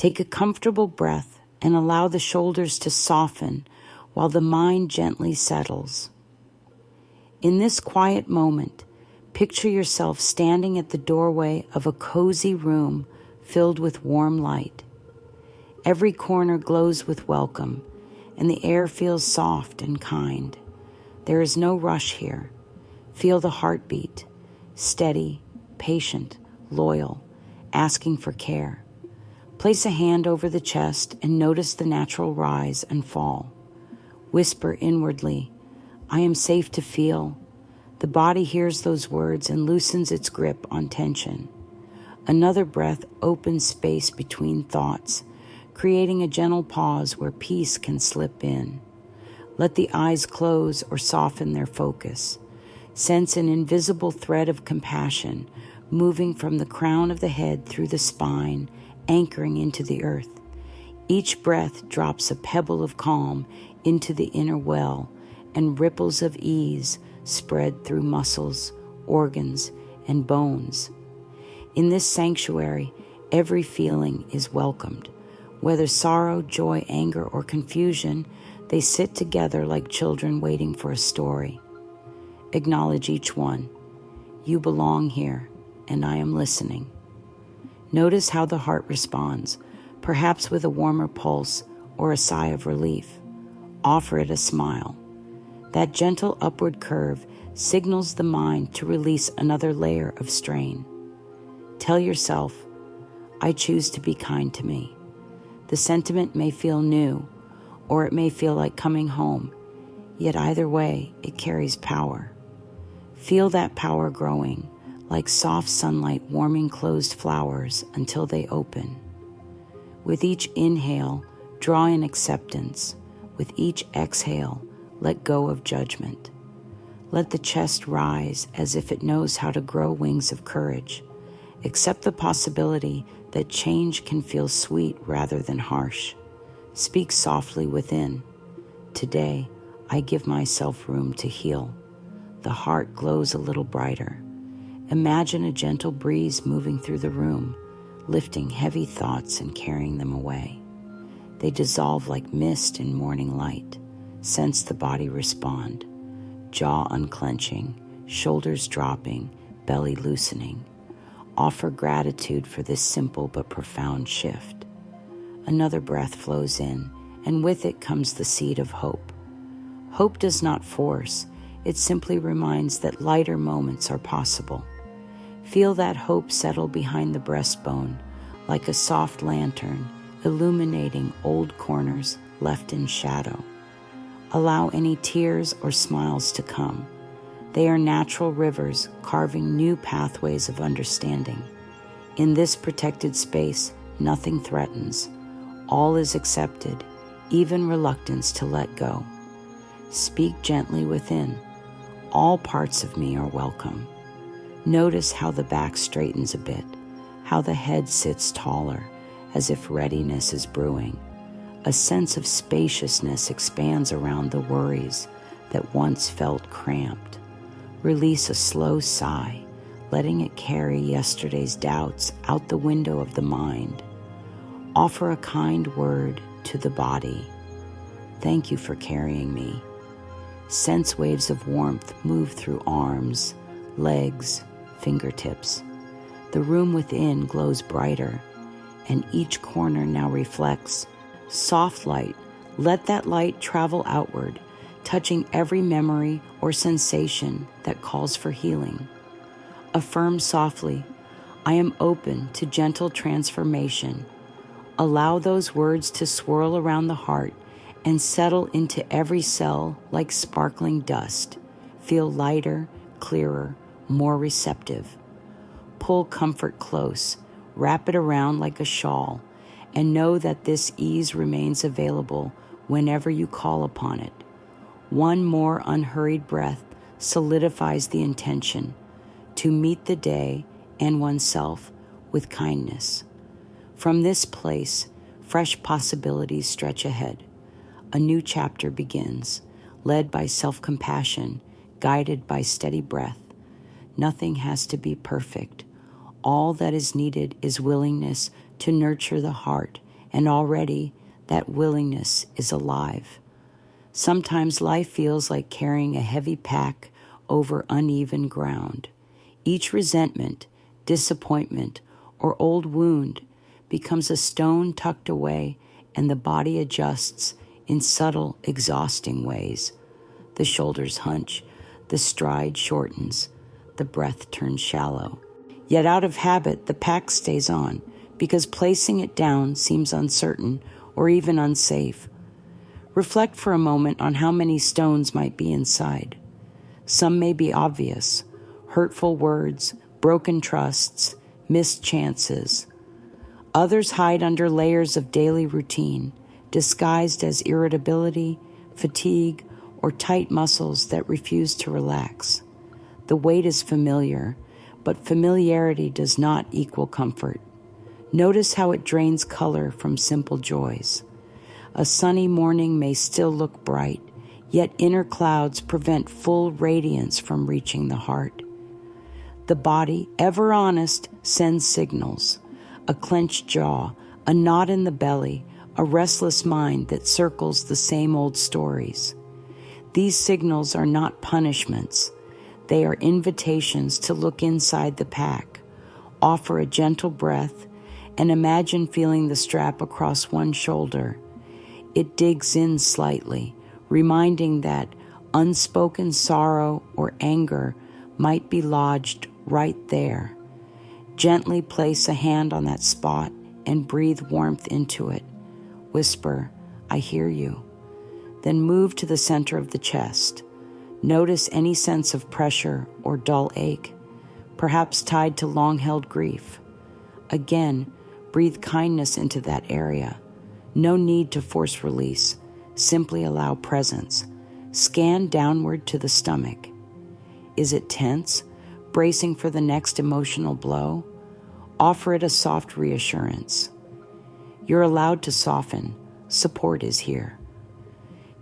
Take a comfortable breath and allow the shoulders to soften while the mind gently settles. In this quiet moment, picture yourself standing at the doorway of a cozy room filled with warm light. Every corner glows with welcome, and the air feels soft and kind. There is no rush here. Feel the heartbeat, steady, patient, loyal, asking for care. Place a hand over the chest and notice the natural rise and fall. Whisper inwardly, "I am safe to feel." The body hears those words and loosens its grip on tension. Another breath opens space between thoughts, creating a gentle pause where peace can slip in. Let the eyes close or soften their focus. Sense an invisible thread of compassion moving from the crown of the head through the spine, anchoring into the earth. Each breath drops a pebble of calm into the inner well, and ripples of ease spread through muscles, organs, and bones. In this sanctuary, every feeling is welcomed. Whether sorrow, joy, anger, or confusion, they sit together like children waiting for a story. Acknowledge each one. You belong here, and I am listening. Notice how the heart responds, perhaps with a warmer pulse or a sigh of relief. Offer it a smile. That gentle upward curve signals the mind to release another layer of strain. Tell yourself, I choose to be kind to me. The sentiment may feel new, or it may feel like coming home, yet either way, it carries power. Feel that power growing, like soft sunlight warming closed flowers until they open. With each inhale, draw in acceptance. With each exhale, let go of judgment. Let the chest rise as if it knows how to grow wings of courage. Accept the possibility that change can feel sweet rather than harsh. Speak softly within. Today, I give myself room to heal. The heart glows a little brighter. Imagine a gentle breeze moving through the room, lifting heavy thoughts and carrying them away. They dissolve like mist in morning light. Sense the body respond. Jaw unclenching, shoulders dropping, belly loosening. Offer gratitude for this simple but profound shift. Another breath flows in, and with it comes the seed of hope. Hope does not force. It simply reminds that lighter moments are possible. Feel that hope settle behind the breastbone, like a soft lantern, illuminating old corners left in shadow. Allow any tears or smiles to come. They are natural rivers carving new pathways of understanding. In this protected space, nothing threatens. All is accepted, even reluctance to let go. Speak gently within. All parts of me are welcome. Notice how the back straightens a bit, how the head sits taller, as if readiness is brewing. A sense of spaciousness expands around the worries that once felt cramped. Release a slow sigh, letting it carry yesterday's doubts out the window of the mind. Offer a kind word to the body. Thank you for carrying me. Sense waves of warmth move through arms, legs, fingertips. The room within glows brighter, and each corner now reflects soft light. Let that light travel outward, touching every memory or sensation that calls for healing. Affirm softly, I am open to gentle transformation. Allow those words to swirl around the heart and settle into every cell like sparkling dust. Feel lighter, clearer, more receptive. Pull comfort close, wrap it around like a shawl, and know that this ease remains available whenever you call upon it. One more unhurried breath solidifies the intention to meet the day and oneself with kindness. From this place, fresh possibilities stretch ahead. A new chapter begins, led by self-compassion, guided by steady breath. Nothing has to be perfect. All that is needed is willingness to nurture the heart and already that willingness is alive. Sometimes life feels like carrying a heavy pack over uneven ground. Each resentment, disappointment, or old wound becomes a stone tucked away, and the body adjusts in subtle, exhausting ways. The shoulders hunch, the stride shortens, the breath turns shallow. Yet out of habit, the pack stays on, because placing it down seems uncertain or even unsafe. Reflect for a moment on how many stones might be inside. Some may be obvious: hurtful words, broken trusts, missed chances. Others hide under layers of daily routine, disguised as irritability, fatigue, or tight muscles that refuse to relax. The weight is familiar, but familiarity does not equal comfort. Notice how it drains color from simple joys. A sunny morning may still look bright, yet inner clouds prevent full radiance from reaching the heart. The body, ever honest, sends signals: a clenched jaw, a knot in the belly, a restless mind that circles the same old stories. These signals are not punishments. They are invitations to look inside the pack, offer a gentle breath, and imagine feeling the strap across one shoulder. It digs in slightly, reminding that unspoken sorrow or anger might be lodged right there. Gently place a hand on that spot and breathe warmth into it. Whisper, "I hear you." Then move to the center of the chest. Notice any sense of pressure or dull ache, perhaps tied to long-held grief. Again, breathe kindness into that area. No need to force release. Simply allow presence. Scan downward to the stomach. Is it tense, bracing for the next emotional blow? Offer it a soft reassurance. You're allowed to soften. Support is here.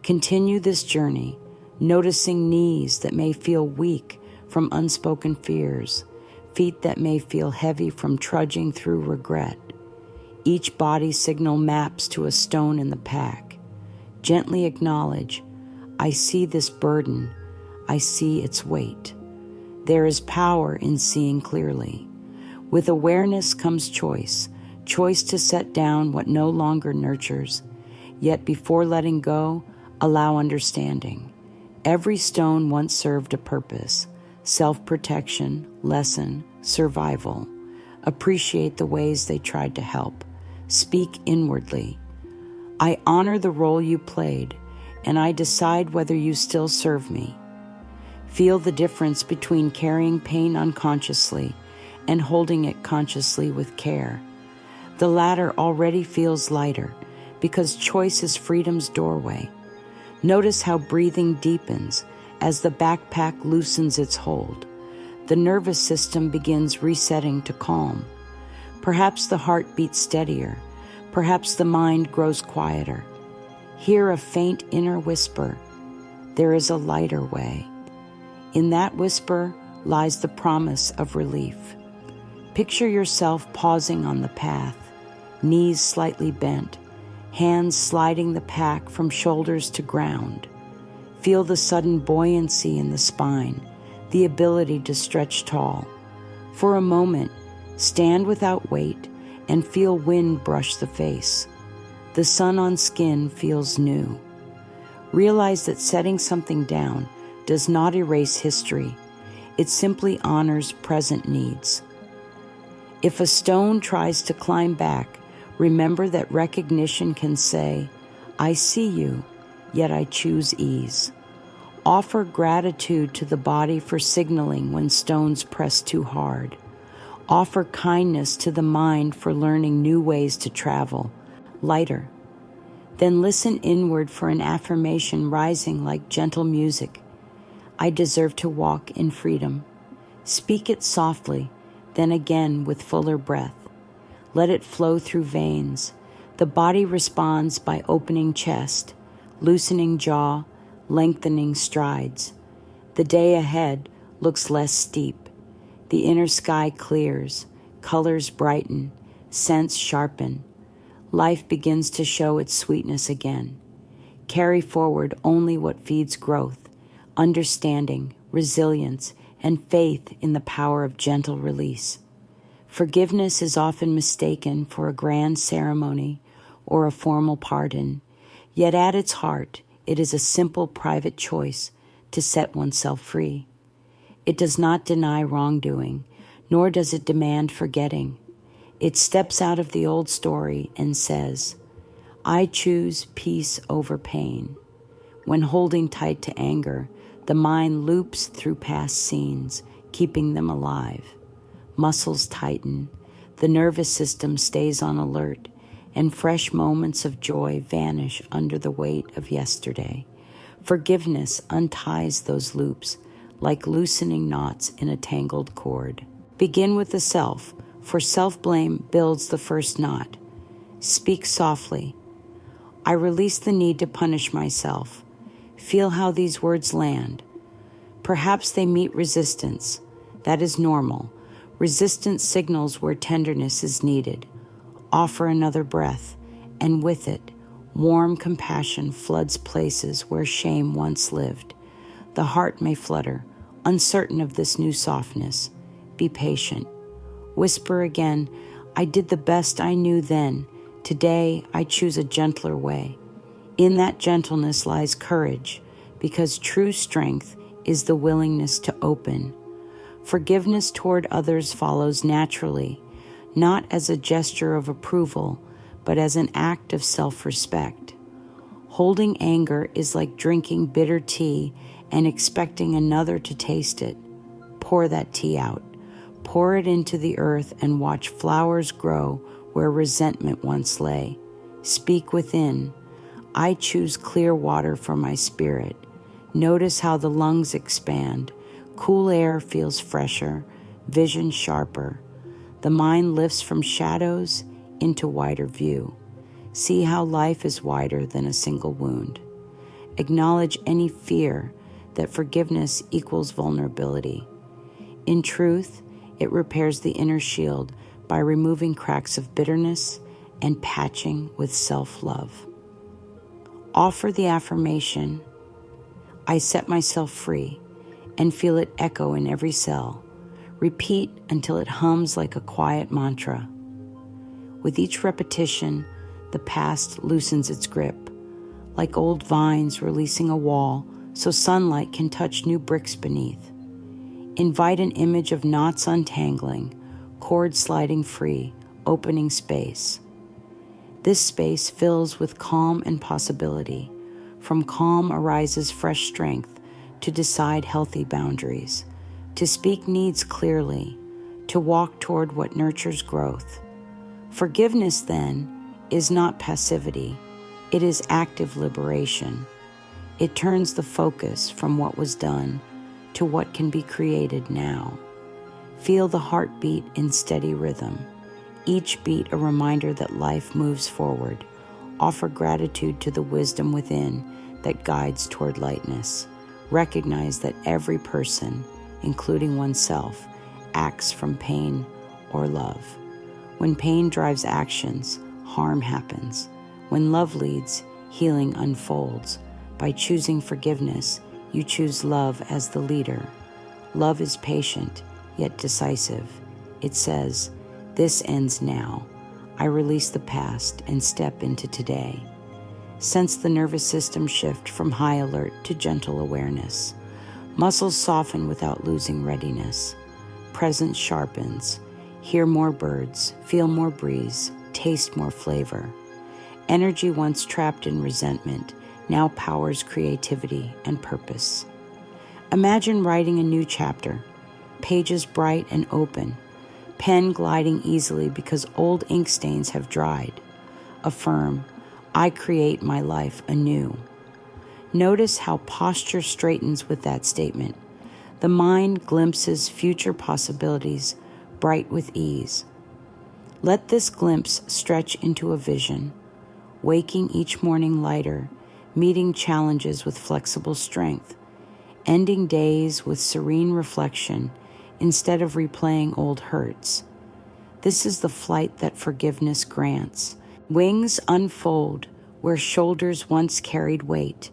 Continue this journey, noticing knees that may feel weak from unspoken fears, feet that may feel heavy from trudging through regret. Each body signal maps to a stone in the pack. Gently acknowledge, "I see this burden. I see its weight." There is power in seeing clearly. With awareness comes choice to set down what no longer nurtures. Yet before letting go, allow understanding. Every stone once served a purpose: self-protection, lesson, survival. Appreciate the ways they tried to help. Speak inwardly. "I honor the role you played, and I decide whether you still serve me." Feel the difference between carrying pain unconsciously and holding it consciously with care. The latter already feels lighter because choice is freedom's doorway. Notice how breathing deepens as the backpack loosens its hold. The nervous system begins resetting to calm. Perhaps the heart beats steadier. Perhaps the mind grows quieter. Hear a faint inner whisper: there is a lighter way. In that whisper lies the promise of relief. Picture yourself pausing on the path, knees slightly bent, hands sliding the pack from shoulders to ground. Feel the sudden buoyancy in the spine, the ability to stretch tall. For a moment, stand without weight and feel wind brush the face. The sun on skin feels new. Realize that setting something down does not erase history. It simply honors present needs. If a stone tries to climb back, remember that recognition can say, "I see you, yet I choose ease." Offer gratitude to the body for signaling when stones press too hard. Offer kindness to the mind for learning new ways to travel, lighter. Then listen inward for an affirmation rising like gentle music. "I deserve to walk in freedom." Speak it softly, then again with fuller breath. Let it flow through veins. The body responds by opening chest, loosening jaw, lengthening strides. The day ahead looks less steep. The inner sky clears, colors brighten, scents sharpen. life begins to show its sweetness again. Carry forward only what feeds growth, understanding, resilience, and faith in the power of gentle release. Forgiveness is often mistaken for a grand ceremony or a formal pardon, yet at its heart, it is a simple private choice to set oneself free. It does not deny wrongdoing, nor does it demand forgetting. It steps out of the old story and says, I choose peace over pain. When holding tight to anger, the mind loops through past scenes, keeping them alive. Muscles tighten, the nervous system stays on alert, and fresh moments of joy vanish under the weight of yesterday. Forgiveness unties those loops like loosening knots in a tangled cord. Begin with the self, for self-blame builds the first knot. Speak softly. I release the need to punish myself. Feel how these words land. Perhaps they meet resistance. That is normal. Resistance signals where tenderness is needed. Offer another breath, and with it, warm compassion floods places where shame once lived. The heart may flutter, uncertain of this new softness. Be patient. Whisper again, I did the best I knew then. Today, I choose a gentler way. In that gentleness lies courage, because true strength is the willingness to open. Forgiveness toward others follows naturally, not as a gesture of approval, but as an act of self-respect. Holding anger is like drinking bitter tea and expecting another to taste it. Pour that tea out. Pour it into the earth and watch flowers grow where resentment once lay. Speak within. I choose clear water for my spirit. Notice how the lungs expand. Cool air feels fresher, vision sharper. The mind lifts from shadows into wider view. See how life is wider than a single wound. Acknowledge any fear that forgiveness equals vulnerability. In truth, it repairs the inner shield by removing cracks of bitterness and patching with self-love. Offer the affirmation, I set myself free, and feel it echo in every cell. Repeat until it hums like a quiet mantra. With each repetition, the past loosens its grip, like old vines releasing a wall so sunlight can touch new bricks beneath. Invite an image of knots untangling, cords sliding free, opening space. This space fills with calm and possibility. From calm arises fresh strength to decide healthy boundaries, to speak needs clearly, to walk toward what nurtures growth. Forgiveness, then, is not passivity. It is active liberation. It turns the focus from what was done to what can be created now. Feel the heartbeat in steady rhythm, each beat a reminder that life moves forward. Offer gratitude to the wisdom within that guides toward lightness. Recognize that every person, including oneself, acts from pain or love. When pain drives actions, harm happens. When love leads, healing unfolds. By choosing forgiveness, you choose love as the leader. Love is patient, yet decisive. It says, this ends now. I release the past and step into today. Sense the nervous system shift from high alert to gentle awareness. Muscles soften without losing readiness. Presence sharpens. Hear more birds, feel more breeze, taste more flavor. Energy once trapped in resentment now powers creativity and purpose. Imagine writing a new chapter, pages bright and open, pen gliding easily because old ink stains have dried. Affirm, I create my life anew. Notice how posture straightens with that statement. The mind glimpses future possibilities, bright with ease. Let this glimpse stretch into a vision, waking each morning lighter, meeting challenges with flexible strength, ending days with serene reflection instead of replaying old hurts. This is the flight that forgiveness grants, Wings unfold where shoulders once carried weight.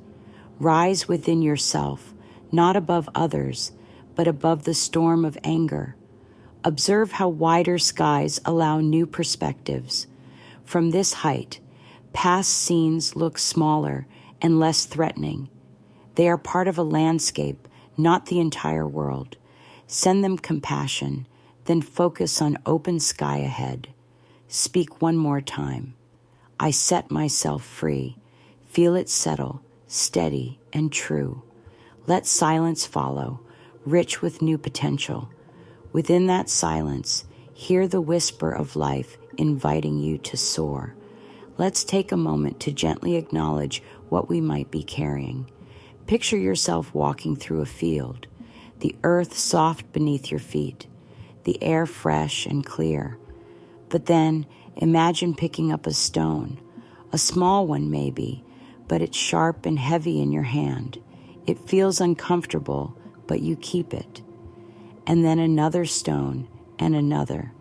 Rise within yourself, not above others, but above the storm of anger. Observe how wider skies allow new perspectives. From this height, past scenes look smaller and less threatening. They are part of a landscape, not the entire world. Send them compassion, then focus on open sky ahead. Speak one more time. I set myself free. Feel it settle, steady and true. Let silence follow, rich with new potential. Within that silence, hear the whisper of life inviting you to soar. Let's take a moment to gently acknowledge what we might be carrying. Picture yourself walking through a field, the earth soft beneath your feet, the air fresh and clear. But then imagine picking up a stone, a small one maybe, but it's sharp and heavy in your hand. It feels uncomfortable, but you keep it. And then another stone and another.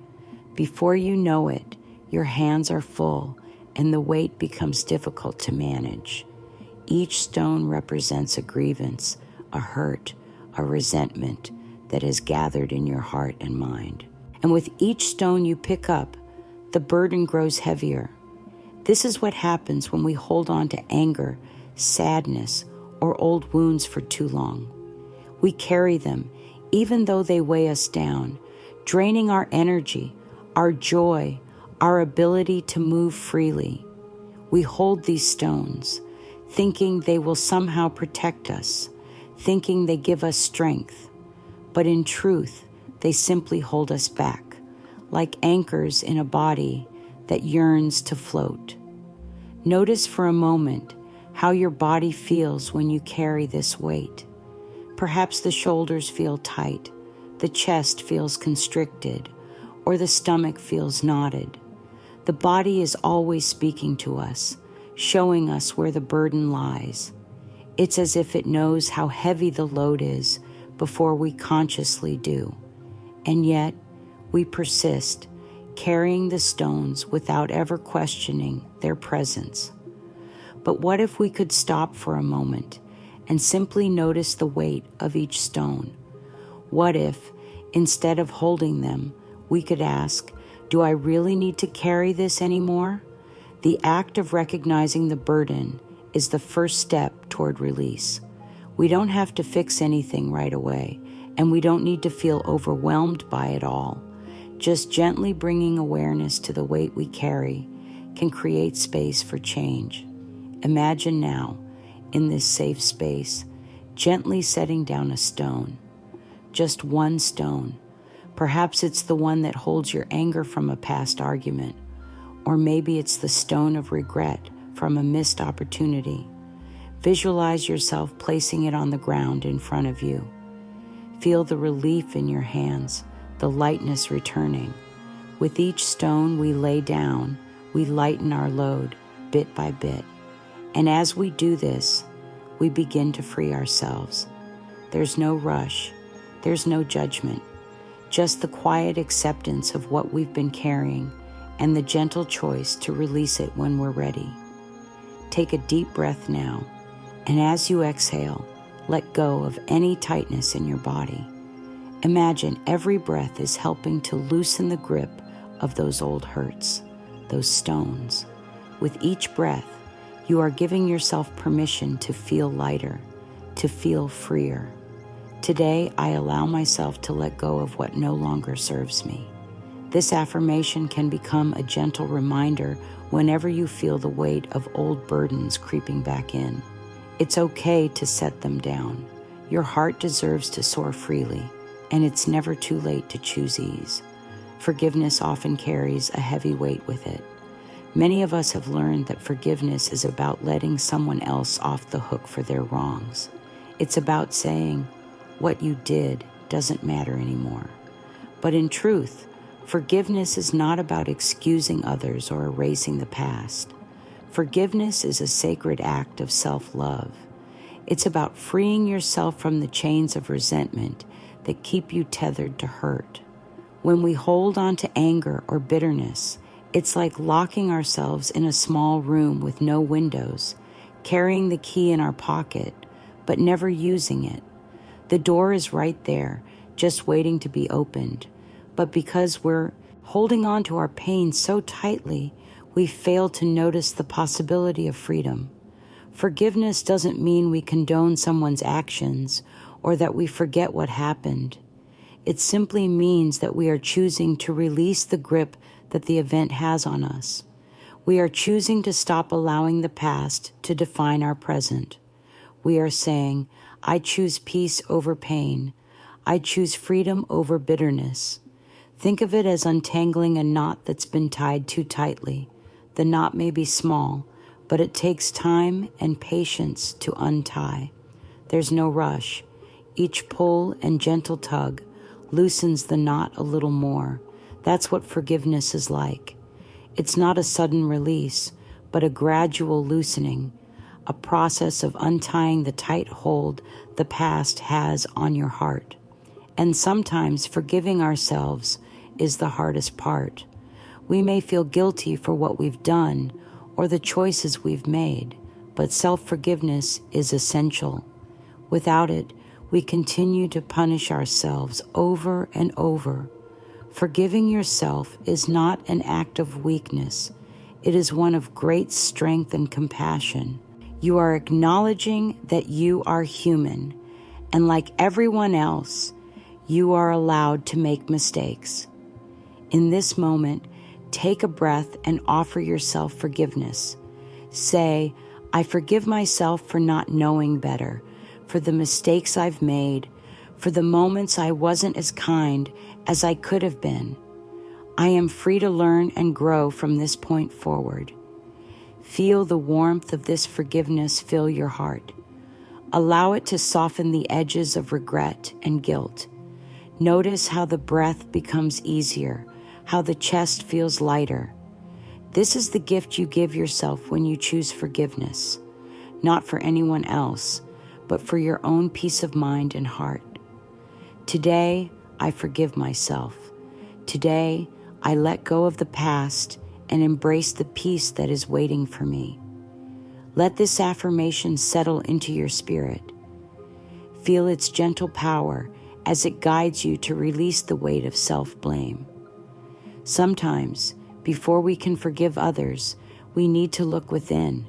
Before you know it, your hands are full and the weight becomes difficult to manage. Each stone represents a grievance, a hurt, a resentment that has gathered in your heart and mind. And with each stone you pick up, the burden grows heavier. This is what happens when we hold on to anger, sadness, or old wounds for too long. We carry them, even though they weigh us down, draining our energy, our joy, our ability to move freely. We hold these stones, thinking they will somehow protect us, thinking they give us strength. But in truth, they simply hold us back, like anchors in a body that yearns to float. Notice for a moment how your body feels when you carry this weight. Perhaps the shoulders feel tight, the chest feels constricted, or the stomach feels knotted. The body is always speaking to us, showing us where the burden lies. It's as if it knows how heavy the load is before we consciously do. And yet, we persist, carrying the stones without ever questioning their presence. But what if we could stop for a moment and simply notice the weight of each stone? What if, instead of holding them, we could ask, do I really need to carry this anymore? The act of recognizing the burden is the first step toward release. We don't have to fix anything right away, and we don't need to feel overwhelmed by it all. Just gently bringing awareness to the weight we carry can create space for change. Imagine now, in this safe space, gently setting down a stone. Just one stone. Perhaps it's the one that holds your anger from a past argument, or maybe it's the stone of regret from a missed opportunity. Visualize yourself placing it on the ground in front of you. Feel the relief in your hands, the lightness returning. With each stone we lay down, we lighten our load bit by bit. And as we do this, we begin to free ourselves. There's no rush, there's no judgment, just the quiet acceptance of what we've been carrying and the gentle choice to release it when we're ready. Take a deep breath now, and as you exhale, let go of any tightness in your body. Imagine every breath is helping to loosen the grip of those old hurts, those stones. With each breath, you are giving yourself permission to feel lighter, to feel freer. Today, I allow myself to let go of what no longer serves me. This affirmation can become a gentle reminder whenever you feel the weight of old burdens creeping back in. It's okay to set them down. Your heart deserves to soar freely, and it's never too late to choose ease. Forgiveness often carries a heavy weight with it. Many of us have learned that forgiveness is about letting someone else off the hook for their wrongs. It's about saying, what you did doesn't matter anymore. But in truth, forgiveness is not about excusing others or erasing the past. Forgiveness is a sacred act of self-love. It's about freeing yourself from the chains of resentment that keep you tethered to hurt. When we hold on to anger or bitterness, It's like locking ourselves in a small room with no windows, carrying the key in our pocket, but never using it. The door is right there, just waiting to be opened. But because we're holding on to our pain so tightly, we fail to notice the possibility of freedom. Forgiveness doesn't mean we condone someone's actions or that we forget what happened. It simply means that we are choosing to release the grip that the event has on us. We are choosing to stop allowing the past to define our present. We are saying, I choose peace over pain. I choose freedom over bitterness. Think of it as untangling a knot that's been tied too tightly. The knot may be small, but it takes time and patience to untie. There's no rush. Each pull and gentle tug loosens the knot a little more. That's what forgiveness is like. It's not a sudden release, but a gradual loosening, a process of untying the tight hold the past has on your heart. And sometimes forgiving ourselves is the hardest part. We may feel guilty for what we've done or the choices we've made, but self-forgiveness is essential. Without it, we continue to punish ourselves over and over. Forgiving yourself is not an act of weakness. It is one of great strength and compassion. You are acknowledging that you are human, and like everyone else, you are allowed to make mistakes. In this moment, take a breath and offer yourself forgiveness. Say, I forgive myself for not knowing better, for the mistakes I've made, for the moments I wasn't as kind as I could have been. I am free to learn and grow from this point forward. Feel the warmth of this forgiveness fill your heart. Allow it to soften the edges of regret and guilt. Notice how the breath becomes easier, how the chest feels lighter. This is the gift you give yourself when you choose forgiveness, not for anyone else, but for your own peace of mind and heart. Today, I forgive myself. Today, I let go of the past and embrace the peace that is waiting for me. Let this affirmation settle into your spirit. Feel its gentle power as it guides you to release the weight of self-blame. Sometimes, before we can forgive others, we need to look within.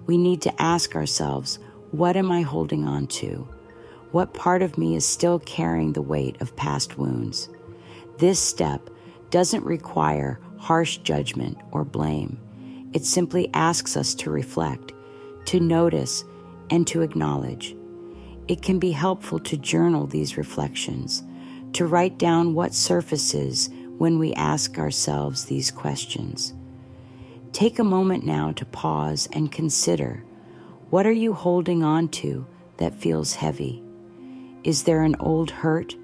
We need to ask ourselves, what am I holding on to? What part of me is still carrying the weight of past wounds? This step doesn't require harsh judgment or blame. It simply asks us to reflect, to notice, and to acknowledge. It can be helpful to journal these reflections, to write down what surfaces when we ask ourselves these questions. Take a moment now to pause and consider, what are you holding on to that feels heavy? Is there an old hurt,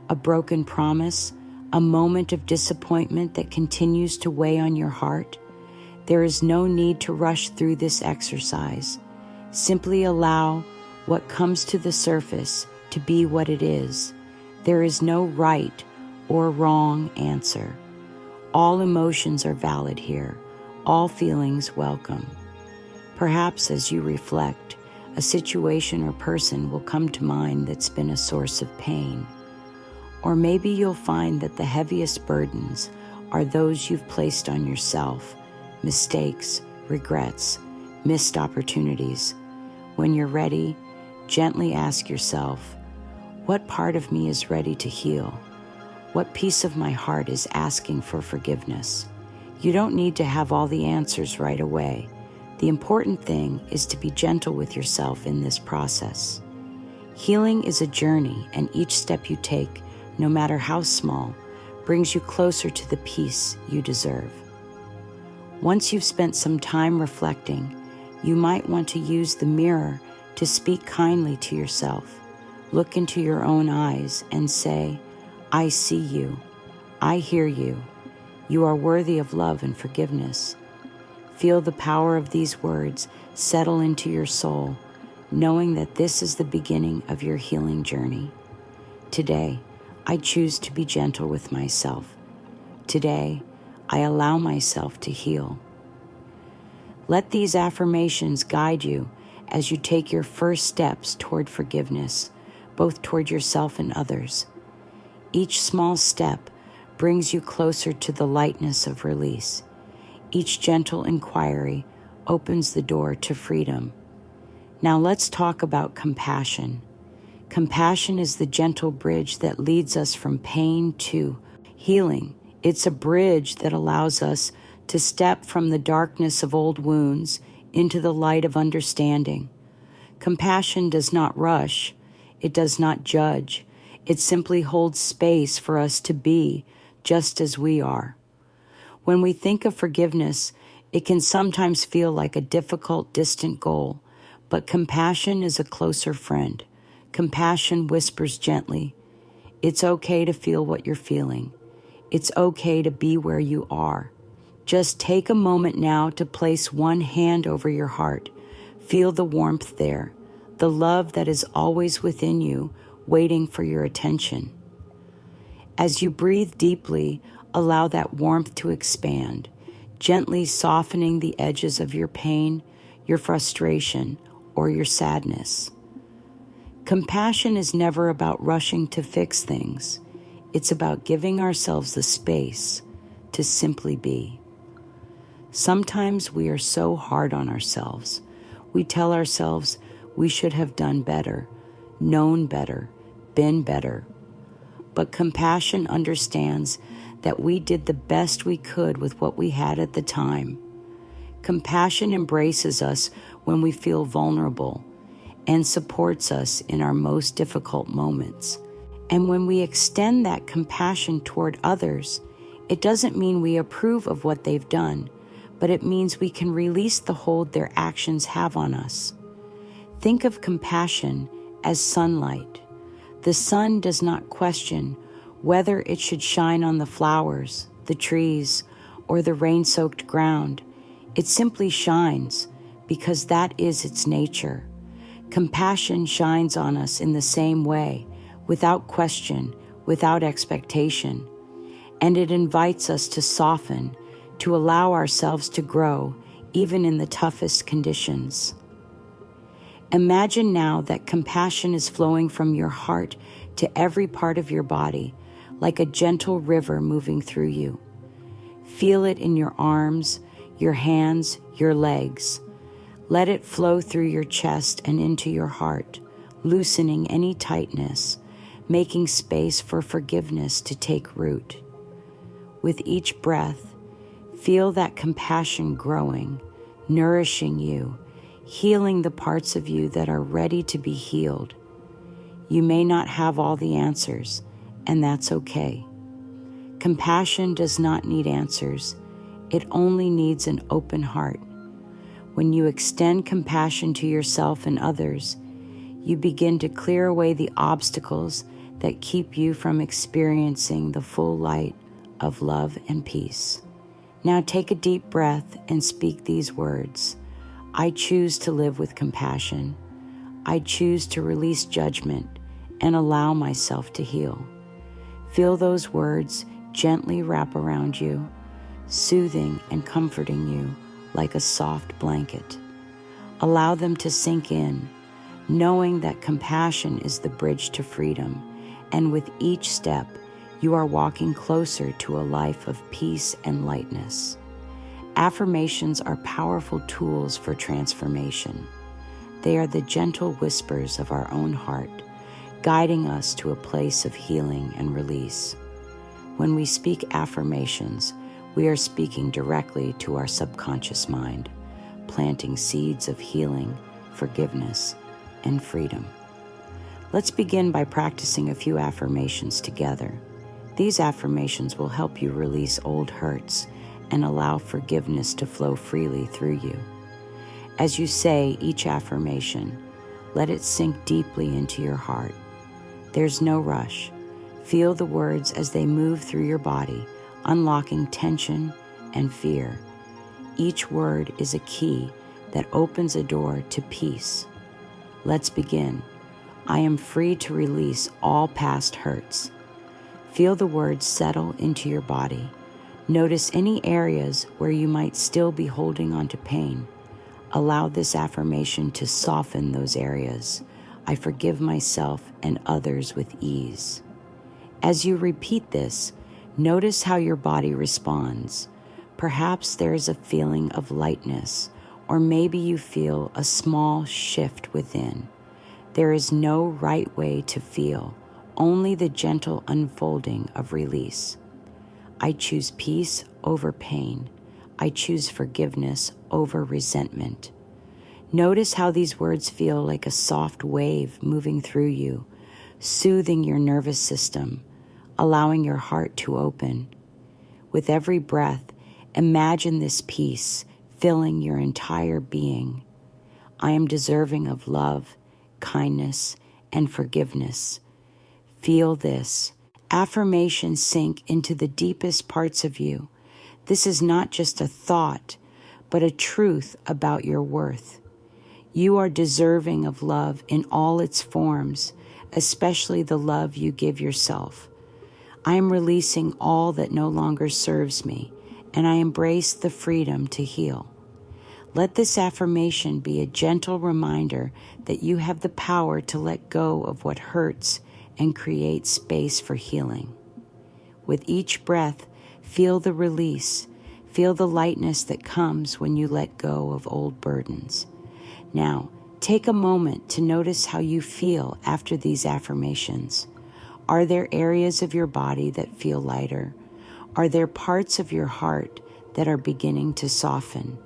a broken promise, a moment of disappointment that continues to weigh on your heart? There is no need to rush through this exercise. Simply allow what comes to the surface to be what it is. There is no right or wrong answer. All emotions are valid here, all feelings welcome. Perhaps as you reflect, a situation or person will come to mind that's been a source of pain. Or maybe you'll find that the heaviest burdens are those you've placed on yourself, mistakes, regrets, missed opportunities. When you're ready, gently ask yourself, what part of me is ready to heal? What piece of my heart is asking for forgiveness? You don't need to have all the answers right away. The important thing is to be gentle with yourself in this process. Healing is a journey, and each step you take, no matter how small, brings you closer to the peace you deserve. Once you've spent some time reflecting, you might want to use the mirror to speak kindly to yourself. Look into your own eyes and say, I see you. I hear you. You are worthy of love and forgiveness. Feel the power of these words settle into your soul, knowing that this is the beginning of your healing journey. Today, I choose to be gentle with myself. Today, I allow myself to heal. Let these affirmations guide you as you take your first steps toward forgiveness, both toward yourself and others. Each small step brings you closer to the lightness of release. Each gentle inquiry opens the door to freedom. Now let's talk about compassion. Compassion is the gentle bridge that leads us from pain to healing. It's a bridge that allows us to step from the darkness of old wounds into the light of understanding. Compassion does not rush. It does not judge. It simply holds space for us to be just as we are. When we think of forgiveness, it can sometimes feel like a difficult, distant goal, but compassion is a closer friend. Compassion whispers gently, "It's okay to feel what you're feeling. It's okay to be where you are. Just take a moment now to place one hand over your heart. Feel the warmth there, the love that is always within you, waiting for your attention." As you breathe deeply, allow that warmth to expand, gently softening the edges of your pain, your frustration, or your sadness. Compassion is never about rushing to fix things. It's about giving ourselves the space to simply be. Sometimes we are so hard on ourselves. We tell ourselves we should have done better, known better, been better. But compassion understands that we did the best we could with what we had at the time. Compassion embraces us when we feel vulnerable and supports us in our most difficult moments. And when we extend that compassion toward others, it doesn't mean we approve of what they've done, but it means we can release the hold their actions have on us. Think of compassion as sunlight. The sun does not question whether it should shine on the flowers, the trees, or the rain-soaked ground. It simply shines because that is its nature. Compassion shines on us in the same way, without question, without expectation. And it invites us to soften, to allow ourselves to grow, even in the toughest conditions. Imagine now that compassion is flowing from your heart to every part of your body, like a gentle river moving through you. Feel it in your arms, your hands, your legs. Let it flow through your chest and into your heart, loosening any tightness, making space for forgiveness to take root. With each breath, feel that compassion growing, nourishing you, healing the parts of you that are ready to be healed. You may not have all the answers, and that's okay. Compassion does not need answers. It only needs an open heart. When you extend compassion to yourself and others, you begin to clear away the obstacles that keep you from experiencing the full light of love and peace. Now take a deep breath and speak these words. I choose to live with compassion. I choose to release judgment and allow myself to heal. Feel those words gently wrap around you, soothing and comforting you like a soft blanket. Allow them to sink in, knowing that compassion is the bridge to freedom, and with each step, you are walking closer to a life of peace and lightness. Affirmations are powerful tools for transformation. They are the gentle whispers of our own heart, guiding us to a place of healing and release. When we speak affirmations, we are speaking directly to our subconscious mind, planting seeds of healing, forgiveness, and freedom. Let's begin by practicing a few affirmations together. These affirmations will help you release old hurts and allow forgiveness to flow freely through you. As you say each affirmation, let it sink deeply into your heart. There's no rush. Feel the words as they move through your body, unlocking tension and fear. Each word is a key that opens a door to peace. Let's begin. I am free to release all past hurts. Feel the words settle into your body, Notice any areas where you might still be holding on to pain. Allow this affirmation to soften those areas. I forgive myself and others with ease. As you repeat this, notice how your body responds. Perhaps there is a feeling of lightness, or maybe you feel a small shift within. There is no right way to feel, only the gentle unfolding of release. I choose peace over pain. I choose forgiveness over resentment. Notice how these words feel like a soft wave moving through you, soothing your nervous system, allowing your heart to open. With every breath, imagine this peace filling your entire being. I am deserving of love, kindness, and forgiveness. Feel this. Affirmations sink into the deepest parts of you. This is not just a thought, but a truth about your worth. You are deserving of love in all its forms, especially the love you give yourself. I am releasing all that no longer serves me, and I embrace the freedom to heal. Let this affirmation be a gentle reminder that you have the power to let go of what hurts and create space for healing. With each breath, feel the release. Feel the lightness that comes when you let go of old burdens. Now, take a moment to notice how you feel after these affirmations. Are there areas of your body that feel lighter? Are there parts of your heart that are beginning to soften?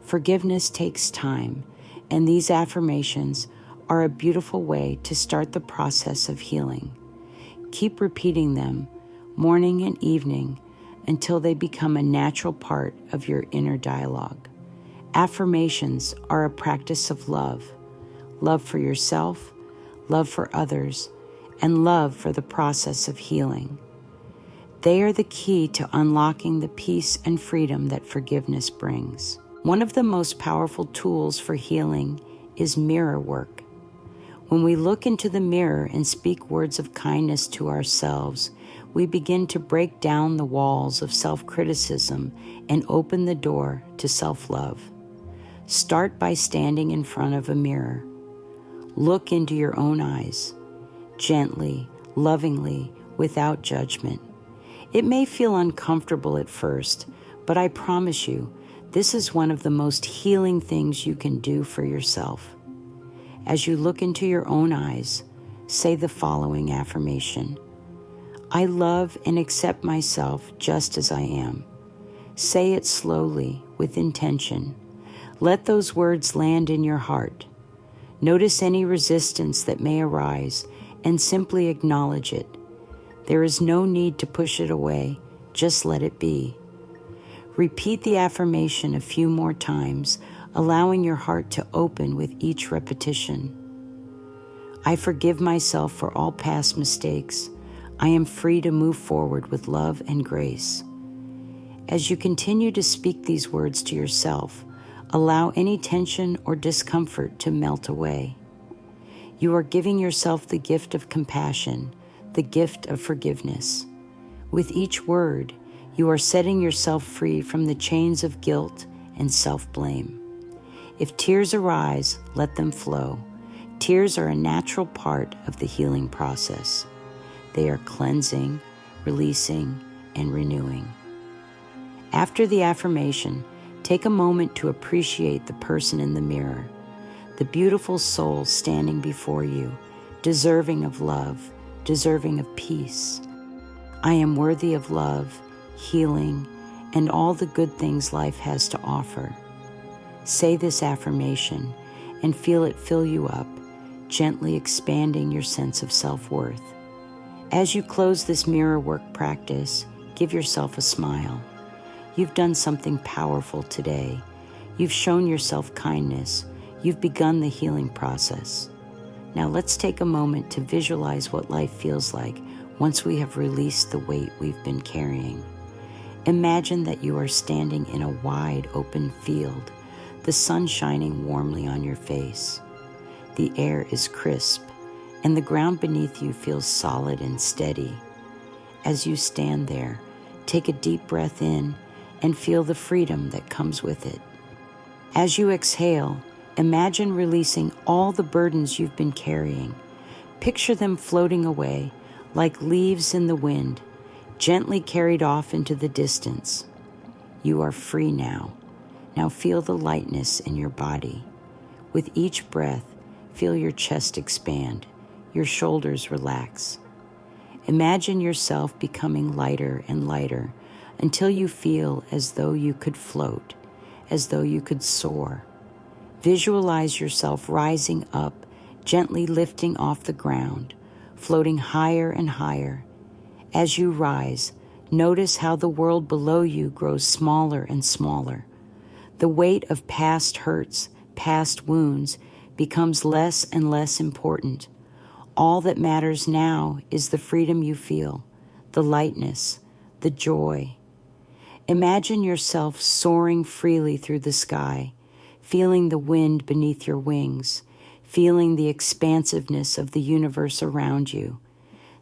Forgiveness takes time, and these affirmations are a beautiful way to start the process of healing. Keep repeating them morning and evening until they become a natural part of your inner dialogue. Affirmations are a practice of love. Love for yourself, love for others, and love for the process of healing. They are the key to unlocking the peace and freedom that forgiveness brings. One of the most powerful tools for healing is mirror work. When we look into the mirror and speak words of kindness to ourselves, we begin to break down the walls of self-criticism and open the door to self-love. Start by standing in front of a mirror. Look into your own eyes, gently, lovingly, without judgment. It may feel uncomfortable at first, but I promise you, this is one of the most healing things you can do for yourself. As you look into your own eyes, say the following affirmation. I love and accept myself just as I am. Say it slowly, with intention. Let those words land in your heart. Notice any resistance that may arise and simply acknowledge it. There is no need to push it away, just let it be. Repeat the affirmation a few more times, allowing your heart to open with each repetition. I forgive myself for all past mistakes. I am free to move forward with love and grace. As you continue to speak these words to yourself, allow any tension or discomfort to melt away. You are giving yourself the gift of compassion, the gift of forgiveness. With each word, you are setting yourself free from the chains of guilt and self-blame. If tears arise, let them flow. Tears are a natural part of the healing process. They are cleansing, releasing, and renewing. After the affirmation, take a moment to appreciate the person in the mirror, the beautiful soul standing before you, deserving of love, deserving of peace. I am worthy of love, healing, and all the good things life has to offer. Say this affirmation and feel it fill you up, gently expanding your sense of self-worth. As you close this mirror work practice, give yourself a smile. You've done something powerful today. You've shown yourself kindness. You've begun the healing process. Now let's take a moment to visualize what life feels like once we have released the weight we've been carrying. Imagine that you are standing in a wide open field, the sun shining warmly on your face. The air is crisp, and the ground beneath you feels solid and steady. As you stand there, Take a deep breath in and feel the freedom that comes with it. As you exhale, imagine releasing all the burdens you've been carrying. Picture them floating away like leaves in the wind, gently carried off into the distance. You are free now. Now feel the lightness in your body. With each breath, feel your chest expand, your shoulders relax. Imagine yourself becoming lighter and lighter until you feel as though you could float, as though you could soar. Visualize yourself rising up, gently lifting off the ground, floating higher and higher. As you rise, notice how the world below you grows smaller and smaller. The weight of past hurts, past wounds, becomes less and less important. All that matters now is the freedom you feel, the lightness, the joy. Imagine yourself soaring freely through the sky, feeling the wind beneath your wings, feeling the expansiveness of the universe around you.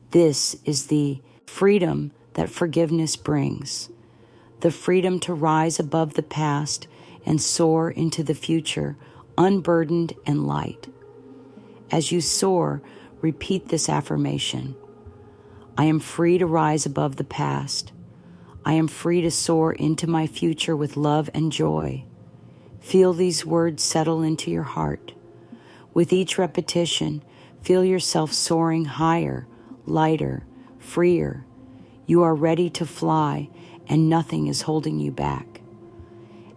This is the freedom that forgiveness brings, the freedom to rise above the past and soar into the future, unburdened and light. As you soar, repeat this affirmation. I am free to rise above the past. I am free to soar into my future with love and joy. Feel these words settle into your heart. With each repetition, feel yourself soaring higher, lighter, freer. You are ready to fly, and nothing is holding you back.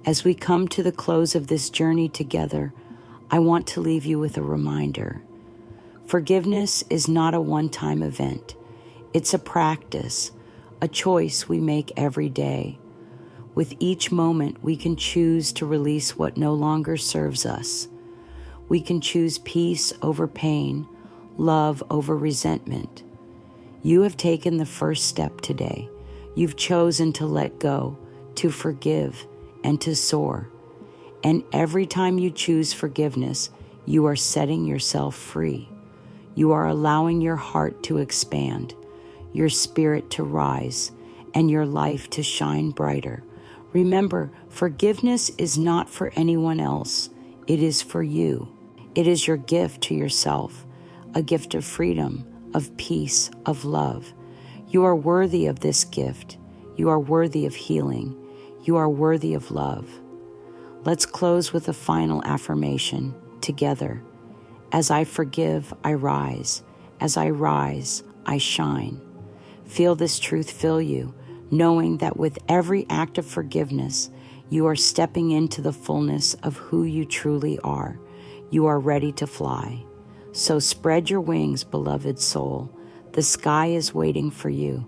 As we come to the close of this journey together, I want to leave you with a reminder. Forgiveness is not a one-time event. It's a practice, a choice we make every day. With each moment, we can choose to release what no longer serves us. We can choose peace over pain, love over resentment. You have taken the first step today. You've chosen to let go, to forgive, and to soar. And every time you choose forgiveness, you are setting yourself free. You are allowing your heart to expand, your spirit to rise, and your life to shine brighter. Remember, forgiveness is not for anyone else. It is for you. It is your gift to yourself, a gift of freedom, of peace, of love. You are worthy of this gift. You are worthy of healing. You are worthy of love. Let's close with a final affirmation together. As I forgive, I rise. As I rise, I shine. Feel this truth fill you, knowing that with every act of forgiveness, you are stepping into the fullness of who you truly are. You are ready to fly. So spread your wings, beloved soul. The sky is waiting for you.